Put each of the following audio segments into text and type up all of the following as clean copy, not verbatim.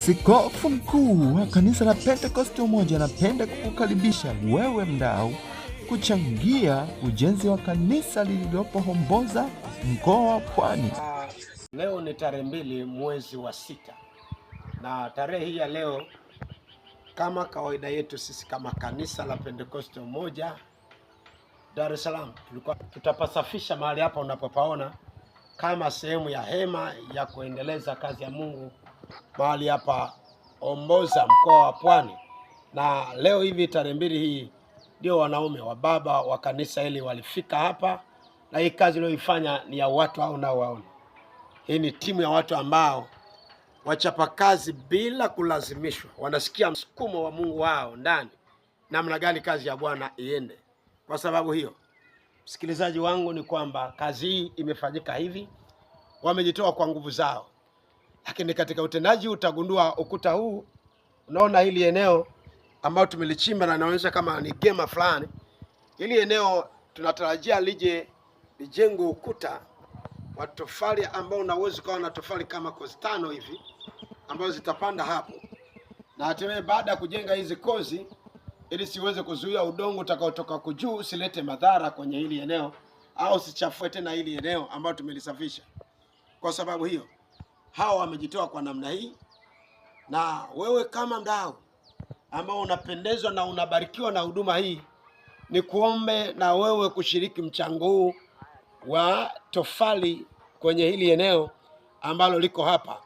Askofu mkuu wa kanisa la Pentekoste Umoja anapenda kukukaribisha wewe mdau kuchangia ujenzi wa kanisa lililopo Homboza, mkoa wa Pwani. Leo ni tarehe 2 mwezi wa 6, na tarehe hii ya leo, kama kawaida yetu sisi kama kanisa la Pentekoste Umoja Dar es Salaam, tutapasafisha mahali hapa unapopaona kama sehemu ya hema ya kuendeleza kazi ya Mungu mahali hapa Homboza, mkoa wa Pwani. Na leo hivi tarehe 2 hii ndio wanaume wa baba wa kanisa hili walifika hapa, na hii kazi iliyoifanya ni ya watu hao nao waone. Hii ni timu ya watu ambao wachapa kazi bila kulazimishwa, wanasikia msukumo wa Mungu wao ndani namna gani kazi ya Bwana iende. Kwa sababu hiyo, msikilizaji wangu, ni kwamba kazi hii imefanyika hivi, wamejitoa kwa nguvu zao. Lakini katika utendaji utagundua ukuta huu, unaona hili eneo ambao tumelichimba na naonyesha kama ni gema fulani. Hili eneo tunatarajia lijengwe ukuta wa tofali ambao unaweza kuwa na tofali kama kozi 5 hivi ambazo zitapanda hapo. Na hatimaye baada ya kujenga hizi kozi, ili siweze kuzuia udongo utakaotoka kujuu usilete madhara kwenye hili eneo au sichafue tena hili eneo ambalo tumelisafisha. Kwa sababu hiyo, hao wamejitoa kwa namna hii, na wewe kama mdau ambao unapendezwa na unabarikiwa na huduma hii, ni kuombe na wewe kushiriki mchango huu wa tofali kwenye hili eneo ambalo liko hapa.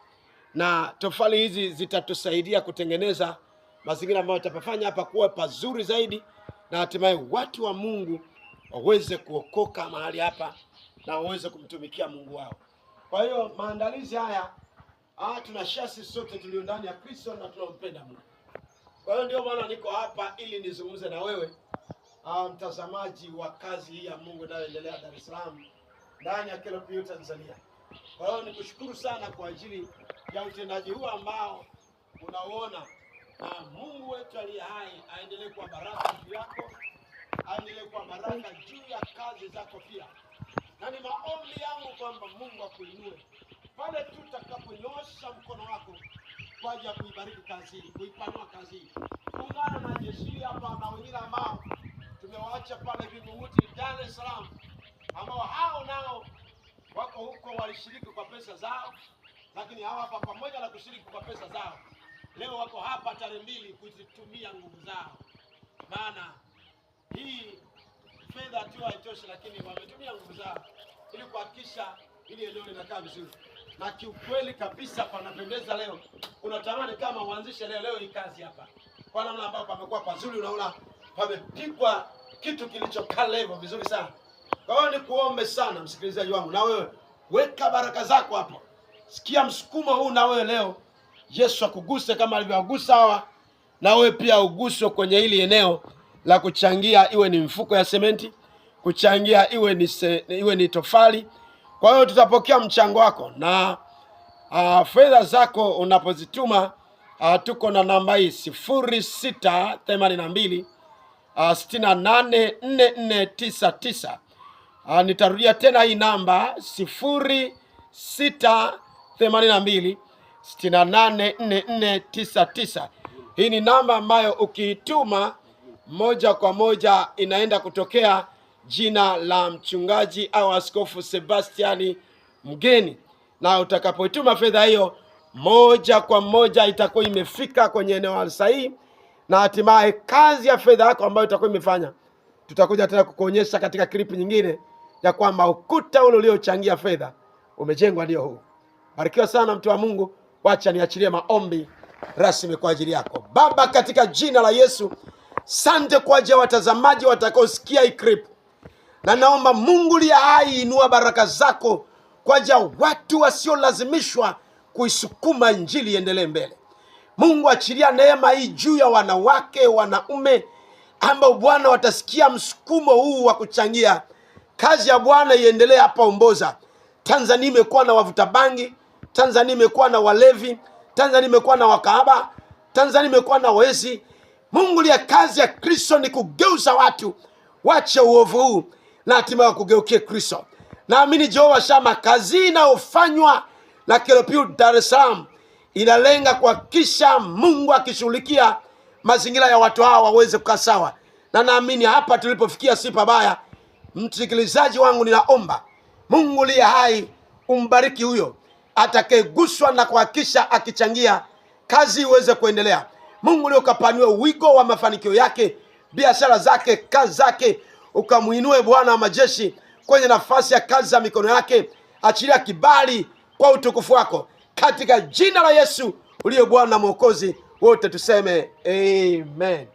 Na tofali hizi zitatusaidia kutengeneza mazingira ambayo tutafanya hapa kuwa pazuri zaidi, na hatimaye watu wa Mungu waweze kuokoka mahali hapa na waweze kumtumikia Mungu wao. Kwa hiyo maandalizi haya tunashare sisi sote tulio ndani ya Kristo na tunampenda Mungu. Kwa hiyo ndio maana niko hapa ili nizungumze na wewe mtazamaji wa kazi hii ya Mungu inayoendelea Dar es Salaam ndani ya KLPU Tanzania. Kwa hiyo nikushukuru sana kwa ajili ya utendaji huu ambao unaona, na Mungu wetu aliye hai aendelee kwa baraka juu yako, aendelee kwa baraka juu ya kazi zako pia. Na ni maombi yangu kwamba Mungu akuinue pale tu utakaponyosha mkono wako kwa ajili ya kuibariki kazi hii, kuipanua kazi hii. Ungana na jeshi hapa na wengine ambao tumewaacha pale Vingunguti Dar es Salaam, ambao hao nao wako huko walishiriki kwa pesa zao, lakini hawa hapa pamoja na kushiriki kwa pesa zao, leo wako hapa tarehe 2 kuzitumia nguvu zao. Maana hii fedha tu haitoshi, lakini wametumia nguvu zao ili kuhakikisha ili eneo linakaa vizuri. Na kiukweli kabisa panapendeza leo. Unatamani kama uanzishe leo hii kazi hapa. Kwa namna ambayo pamekuwa pazuri, unaona pamepigwa kitu kilichokaa level vizuri sana. Kwa hiyo nikuombe sana msikilizaji wangu, na wewe weka baraka zako hapo. Sikia msukumo huu na wewe leo. Yesu akuguse kama alivyowagusa hawa, na wewe pia uguswe kwenye hili eneo la kuchangia, iwe ni mfuko ya sementi, kuchangia iwe ni tofali. Kwa hiyo tutapokea mchango wako, na fedha zako unapozituma, tuko na namba hii 0682 684499. Nitarudia tena hii namba 0682 684499. Hii ni namba ambayo ukiituma moja kwa moja inaenda kutokea jina la mchungaji au Askofu Sebastiani Mgeni, na utakapoituma fedha hiyo moja kwa moja itakuwa imefika kwenye eneo sahihi, na hatimaye kazi ya fedha yako ambayo itakuwa imefanya, tutakuja tena kukuonyesha katika clip nyingine ya kwamba ukuta ule uliochangia fedha umejengwa ndio huu. Barikiwa sana mtu wa Mungu. Wacha niachilie maombi rasmi kwa ajili yako. Baba, katika jina la Yesu, asante kwa ajili ya watazamaji watakaosikia hii clip. Na naomba Mungu liye hai, inua baraka zako kwa ajili ya watu wasiolazimishwa kuisukuma injili iendelee mbele. Mungu, achilia neema hii juu ya wanawake, wanaume ambao Bwana watasikia msukumo huu wa kuchangia kazi ya Bwana iendelee hapa Homboza. Tanzania imekuwa na wavuta bangi, Tanzania imekuwa na walevi, Tanzania imekuwa na wakahaba, Tanzania imekuwa na wezi. Mungu liye kazi ya Kristo ni kugeuza watu wache uovu huu na hatimaye kugeukia Kristo. Naamini Jehova Shama, kazi inayofanywa na KLPU Dar es Salaam inalenga kuhakikisha Mungu akishughulikia mazingira ya watu hawa waweze kukaa sawa, na naamini hapa tulipofikia si pabaya. Msikilizaji wangu, ninaomba Mungu liye hai umbariki huyo atakayeguswa na kuhakikisha akichangia kazi iweze kuendelea. Mungu leo ukapanue wigo wa mafanikio yake, biashara zake, kazi zake, ukamuinue Bwana wa majeshi kwenye nafasi ya kazi za mikono yake. Achilia kibali kwa utukufu wako, katika jina la Yesu uliye Bwana na Mwokozi. Wote tuseme amen.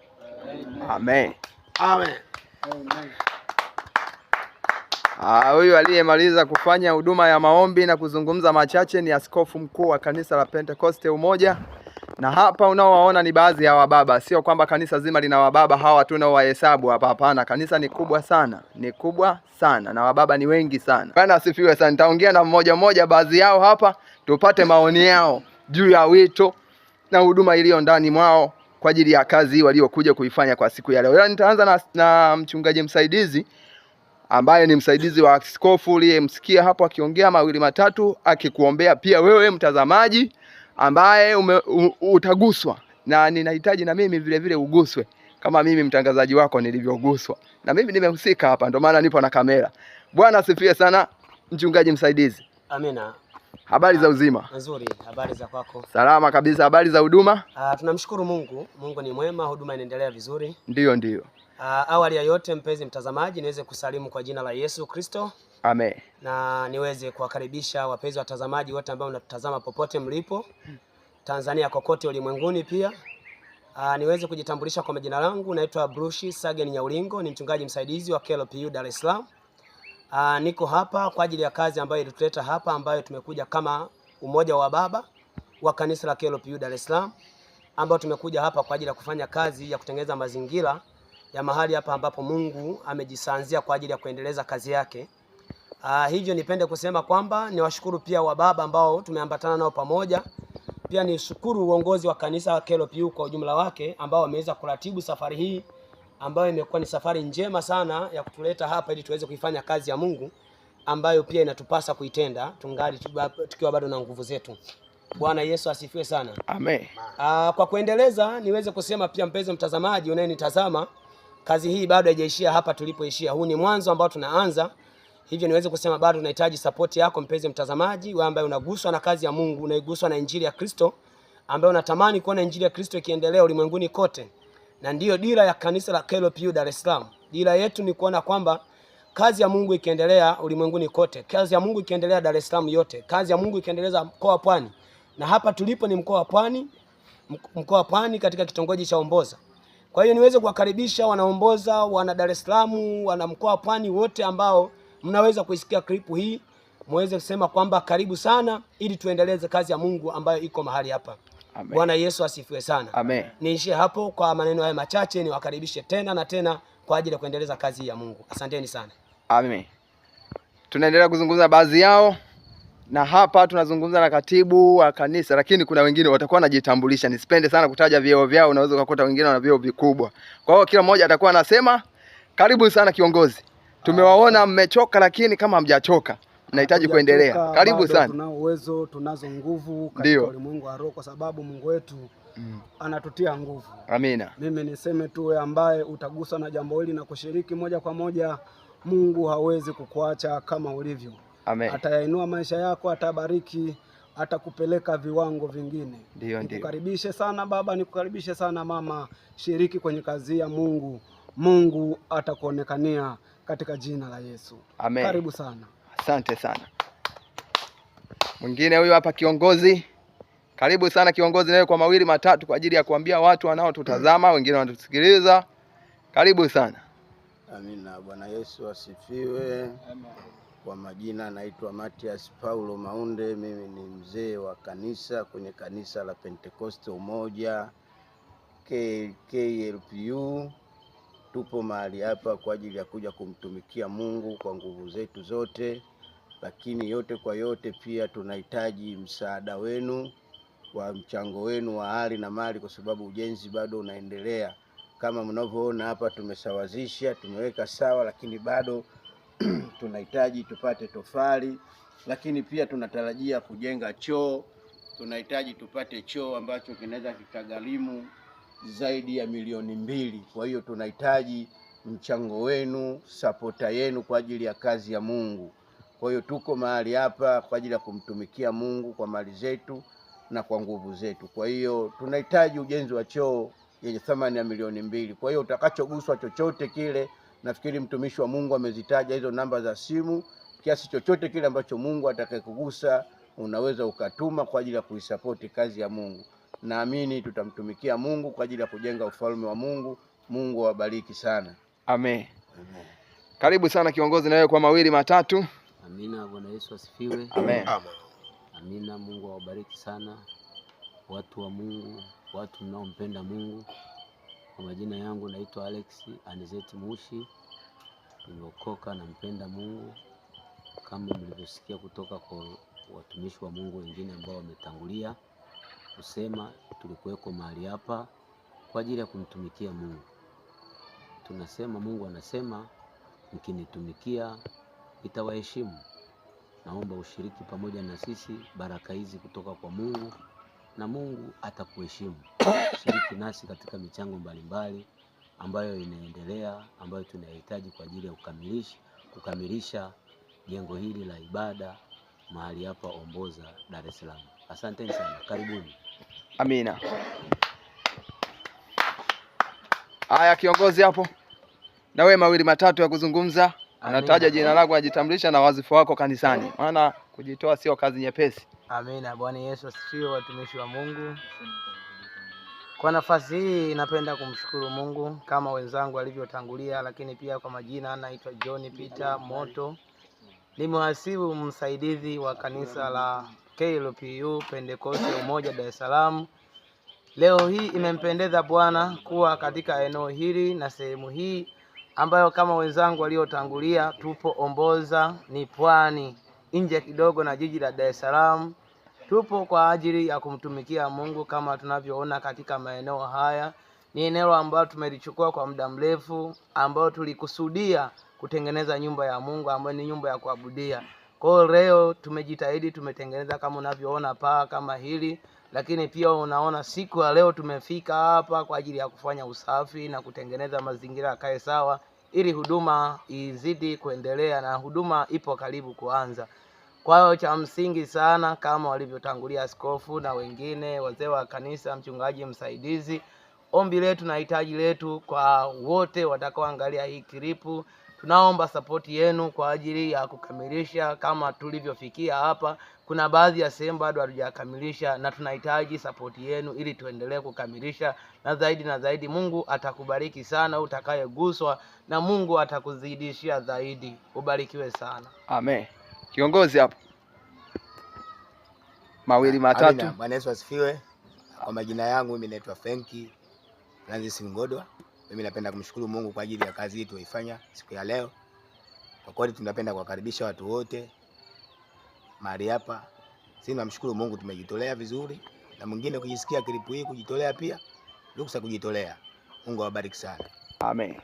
Amen. Amen. Huyu aliyemaliza kufanya huduma ya maombi na kuzungumza machache ni askofu mkuu wa kanisa la Pentekoste Umoja. Na hapa unaowaona ni baadhi ya wababa, sio kwamba kanisa zima lina wababa hawa tunaowahesabu hapa, hapana. Kanisa ni kubwa sana, ni kubwa sana, na wababa ni wengi sana. Bwana asifiwe sana. Nitaongea na mmoja mmoja baadhi yao hapa, tupate maoni yao juu ya wito na huduma iliyo ndani mwao kwa ajili ya kazi waliokuja kuifanya kwa siku ya leo. Nitaanza na mchungaji msaidizi ambaye ni msaidizi wa askofu uliyemsikia hapo akiongea mawili matatu akikuombea pia wewe mtazamaji ambaye utaguswa, na ninahitaji na mimi vile vile uguswe kama mimi mtangazaji wako nilivyoguswa, na mimi nimehusika hapa, ndio maana nipo na kamera. Bwana asifiwe sana mchungaji msaidizi. Amina. Habari za uzima? Nzuri, habari za kwako? Salama kabisa. Habari za huduma? Tunamshukuru Mungu. Mungu ni mwema, huduma inaendelea vizuri. Ndio. Awali ya yote, mpenzi mtazamaji, niweze kusalimu kwa jina la Yesu Kristo. Amen. Na niweze kuwakaribisha wapenzi watazamaji wote ambao mnatutazama popote mlipo Tanzania, kokote ulimwenguni pia. Niweze kujitambulisha kwa majina langu, naitwa Brushi Sagen Nyaulingo, ni mchungaji msaidizi wa KLPU Dar es Salaam. Niko hapa kwa ajili ya kazi ambayo ilituleta hapa, ambayo tumekuja kama umoja wa baba wa kanisa la KLPU Dar es Salaam, ambao tumekuja hapa kwa ajili ya kufanya kazi ya kutengeneza mazingira ya mahali hapa ambapo Mungu amejisanzia kwa ajili ya kuendeleza kazi yake. Hivyo nipende kusema kwamba niwashukuru pia wababa ambao tumeambatana nao pamoja. Pia nishukuru uongozi wa kanisa KLPU kwa ujumla wake ambao wameweza kuratibu safari hii ambayo imekuwa ni safari njema sana ya kutuleta hapa ili tuweze kuifanya kazi ya Mungu ambayo pia inatupasa kuitenda tungali tukiwa bado na nguvu zetu. Bwana Yesu asifiwe sana. Amen. Kwa kuendeleza niweze kusema pia, mpenzi mtazamaji unayenitazama, kazi hii bado haijaishia hapa tulipoishia. Huu ni mwanzo ambao tunaanza. Hivyo niweze kusema bado tunahitaji support yako mpenzi mtazamaji, wewe ambaye unaguswa na kazi ya Mungu, unaiguswa na injili ya Kristo, ambaye unatamani kuona injili ya Kristo ikiendelea ulimwenguni kote. Na ndiyo dira ya kanisa la KLPU Dar es Salaam. Dira yetu ni kuona kwamba kazi ya Mungu ikiendelea ulimwenguni kote, kazi ya Mungu ikiendelea Dar es Salaam yote, kazi ya Mungu ikiendeleza mkoa wa Pwani. Na hapa tulipo ni mkoa wa Pwani katika kitongoji cha Homboza. Kwa hiyo niweze kuwakaribisha wanaomboza, wana Dar es Salaam, wana mkoa wa Pwani wote ambao mnaweza kuisikia klipu hii, muweze kusema kwamba karibu sana ili tuendeleze kazi ya Mungu ambayo iko mahali hapa. Amen. Bwana Yesu asifiwe sana. Amen. Niishie hapo kwa maneno haya machache, niwakaribishe tena na tena kwa ajili ya kuendeleza kazi ya Mungu. Asanteni sana. Amen. Tunaendelea kuzungumza baadhi yao, na hapa tunazungumza na katibu wa kanisa, lakini kuna wengine watakuwa wanajitambulisha. Nisipende sana kutaja vyeo vyao, unaweza kukuta wengine wana vyeo vikubwa. Kwa hiyo kila mmoja atakuwa anasema karibu sana kiongozi. Tumewaona mmechoka, lakini kama hamjachoka mnahitaji kuendelea. Karibu sana. Tunao uwezo, tunazo nguvu katika ulimwengu wa roho, kwa sababu Mungu wetu anatutia nguvu. Amina. Mimi niseme tu, wewe ambaye utagusa na jambo hili na kushiriki moja kwa moja, Mungu hawezi kukuacha kama ulivyo. Amen. Atayainua maisha yako, atabariki, atakupeleka viwango vingine. Ndio. Nikukaribishe sana baba, nikukaribishe sana mama, shiriki kwenye kazi ya Mungu. Mungu atakuonekania katika jina la Yesu. Amen. Karibu sana. Asante sana. Mwingine huyu hapa kiongozi. Karibu sana kiongozi, nawe kwa mawili matatu kwa ajili ya kuambia watu wanaotutazama, wengine wanatusikiliza. Karibu sana. Amina. Bwana Yesu asifiwe. Amen. Kwa majina naitwa Matias Paulo Maunde, mimi ni mzee wa kanisa kwenye kanisa la Pentekoste Umoja KLPU. Tupo mahali hapa kwa ajili ya kuja kumtumikia Mungu kwa nguvu zetu zote, lakini yote kwa yote pia tunahitaji msaada wenu wa mchango wenu wa hali na mali, kwa sababu ujenzi bado unaendelea. Kama mnavyoona hapa tumesawazisha, tumeweka sawa, lakini bado tunahitaji tupate tofali, lakini pia tunatarajia kujenga choo tunahitaji tupate choo ambacho kinaweza kikagharimu zaidi ya milioni 2. Kwa hiyo tunahitaji mchango wenu, sapota yenu kwa ajili ya kazi ya Mungu. Kwa hiyo tuko mahali hapa kwa ajili ya kumtumikia Mungu kwa mali zetu na kwa nguvu zetu. Kwa hiyo tunahitaji ujenzi wa choo yenye thamani ya milioni 2. Kwa hiyo utakachoguswa chochote kile, nafikiri mtumishi wa Mungu amezitaja hizo namba za simu, kiasi chochote kile ambacho Mungu atakayekugusa unaweza ukatuma kwa ajili ya kuisapoti kazi ya Mungu. Naamini tutamtumikia Mungu kwa ajili ya kujenga ufalme wa Mungu. Mungu awabariki sana. Amen. Amen. Karibu sana kiongozi, na wewe kwa mawili matatu. Amina. Bwana Yesu asifiwe. Amen. Amina. Mungu awabariki sana watu wa Mungu, watu mnaompenda Mungu. Kwa majina yangu naitwa Alex Anizeti Mushi. Nimeokoka na mpenda Mungu kama mlivyosikia kutoka kwa watumishi wa Mungu wengine ambao wametangulia kusema. Tulikuweko mahali hapa kwa ajili ya kumtumikia Mungu. Tunasema, Mungu anasema mkinitumikia nitawaheshimu. Naomba ushiriki pamoja na sisi baraka hizi kutoka kwa Mungu, na Mungu atakuheshimu. Shiriki nasi katika michango mbalimbali ambayo inaendelea, ambayo tunahitaji kwa ajili ya kukamilisha jengo hili la ibada mahali hapa Omboza, Dar es Salaam. Asanteni sana, karibuni. Amina. Haya kiongozi hapo, na wewe mawili matatu ya kuzungumza. Unataja jina lako, unajitambulisha na wazifa wako kanisani, maana kujitoa sio kazi nyepesi. Amina. Bwana Yesu asifiwe, watumishi wa Mungu. Kwa nafasi hii napenda kumshukuru Mungu kama wenzangu walivyotangulia, lakini pia kwa majina naitwa John Peter Moto. Ni mhasibu msaidizi wa kanisa la KLPU Pentecoste Umoja, Dar es Salaam. Leo hii imempendeza Bwana kuwa katika eneo hili na sehemu hii ambayo kama wenzangu waliotangulia tupo Omboza, ni pwani nje kidogo na jiji la Dar es Salaam. Tupo kwa ajili ya kumtumikia Mungu. Kama tunavyoona katika maeneo haya, ni eneo ambalo tumelichukua kwa muda mrefu, ambao tulikusudia kutengeneza nyumba ya Mungu ambayo ni nyumba ya kuabudia. Kwa hiyo leo tumejitahidi, tumetengeneza kama unavyoona paa kama hili, lakini pia unaona siku ya leo tumefika hapa kwa ajili ya kufanya usafi na kutengeneza mazingira yakae sawa, ili huduma izidi kuendelea, na huduma ipo karibu kuanza. Kwa hiyo cha msingi sana, kama walivyotangulia askofu na wengine wazee wa kanisa, mchungaji msaidizi, ombi letu na hitaji letu kwa wote watakaoangalia hii klipu, tunaomba sapoti yenu kwa ajili ya kukamilisha kama tulivyofikia hapa. Kuna baadhi ya sehemu bado hatujakamilisha, na tunahitaji sapoti yenu ili tuendelee kukamilisha, na zaidi Mungu atakubariki sana utakayeguswa, na Mungu atakuzidishia zaidi. Ubarikiwe sana. Amen. Kiongozi hapo mawili matatu. Amina. Bwana Yesu asifiwe. Kwa majina yangu mimi naitwa Fenki Francis Ngodwa. Mimi napenda kumshukuru Mungu kwa ajili ya kazi hii tuifanya siku ya leo. Kwa kweli tunapenda kuwakaribisha watu wote mahali hapa. Sisi tunamshukuru Mungu, tumejitolea vizuri, na mwingine kujisikia klipu hii kujitolea pia, ruksa kujitolea. Mungu awabariki sana. Amen.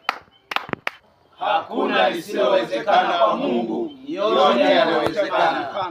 Hakuna lisilowezekana kwa Mungu, yote yanawezekana.